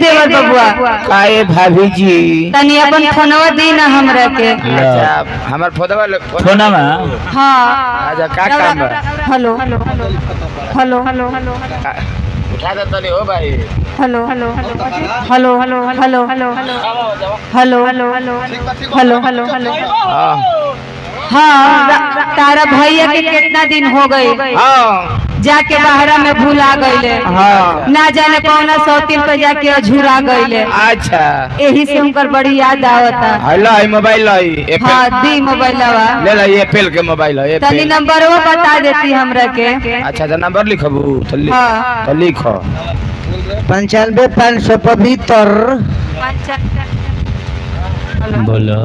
देवर बबुआ काहे भाभी जी तनी अपन फोनवा दी ना हमरा के। अच्छा हमार फोनवा हां अच्छा का काम बा? हेलो हेलो हेलो हेलो उठा दे तनी हो भाई। Hello hello hello hello hello hello hello hello hello hello hello हां हाँ तारा भैया के कितना दिन हो गए हां जाके बाहरा में भूला गईले। हां ना जाने कौन सौतीन पे जाके अझुरा गईले। अच्छा यही से उनकर बड़ी याद आवता। हेलो ई मोबाइल लाई एप्पल। हाँ दी मोबाइलवा ले ला एप्पल के मोबाइल है तनी एप्पल। नंबरवा बता देती हमरा के। अच्छा तो नंबर लिखबू तो लिख हाँ। तो लिखो 95 बोलो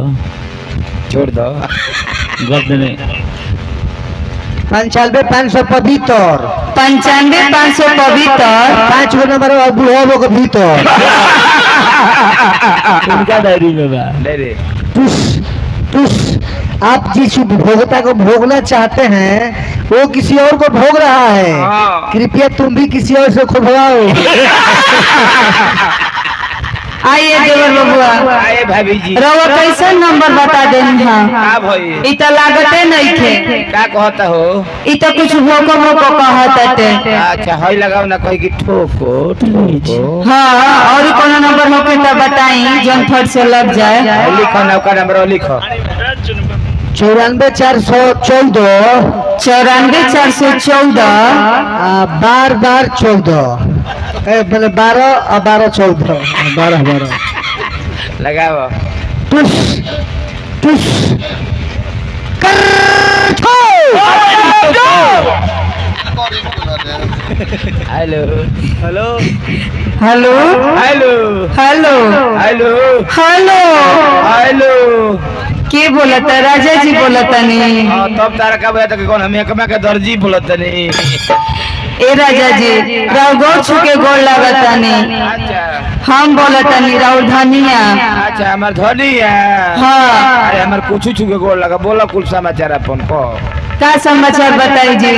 छोड़ दो गर्दन 95 पवित्र 95 पवित्र 5 गो नंबर बुढ़ावो के भीतर उनका डायरी में बा। ले रे टुस टुस आप जिस उपभोक्ता को भोगना चाहते हैं वो किसी और को भोग रहा है। हाँ। कृपया तुम भी किसी और से खुलवाओ। आइए देवर बबुआ आए भाभी जी रवा कैसा नंबर बता देनी। का हाँ भाई इ तो लागते नहीं थे। का कहता हो? इ तो कुछ भोको भोको कहते। अच्छा हई लगाओ ना कहे कि ठोको ठोको। हाँ और कोनो नंबर होके तो बताई जन फट से लग जाए। लिखो ना का नंबर लिखो 94 41414 बार 14 मैंने 12 और 12 14 12 लगाओ टुस टुस कर ठो। Hello hello hello hello hello hello hello hello के बोलता? राजा जी बोलता नहीं। हां तब तारा का बोलता कि कौन हम एकमा के दर्जी बोलता नहीं। ए राजा जी राव गोर छुके गोर लगता नहीं। अच्छा हम बोलता नहीं राव धनिया। अच्छा हमार धनी है। हाँ अरे हमार कुछ छुके गोल लगा बोला कुल समाचार अपन को का समाचार बताई जी?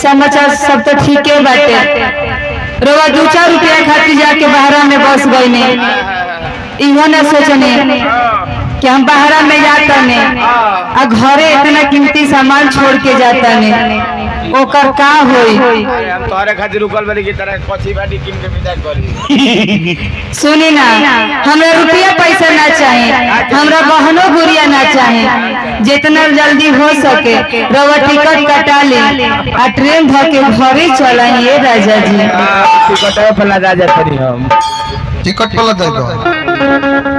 समाचार सब तो ठीक है बाटे। रोवा 2-4 रुपया खातिर जाके बाहरा में बस गई नहीं। इहो न सोचने कि हम बाहरा में जाता नहीं आ घरे इतना कीमती सामान छोड़ के जाता नहीं ओकर का होई। हम तोरे खातिर रुकल बनी की तरह कोची बाटी किन के विदा करी। सुनी ना हमरा रुपया पैसा ना चाहिए हमरा गहनो गुड़िया ना चाहिए। जितना जल्दी हो सके रवा टिकट कटा ली आ ट्रेन धर के घरे चलाइए राजा जी। टिकट पे लगा जाते हम टिकट पर देगा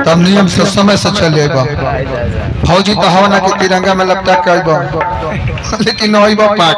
तब नियम से समय से चलेगा। फौजी तो हवा ना के तिरंगा में लपटा के आइबा लेकिन आइबा पाक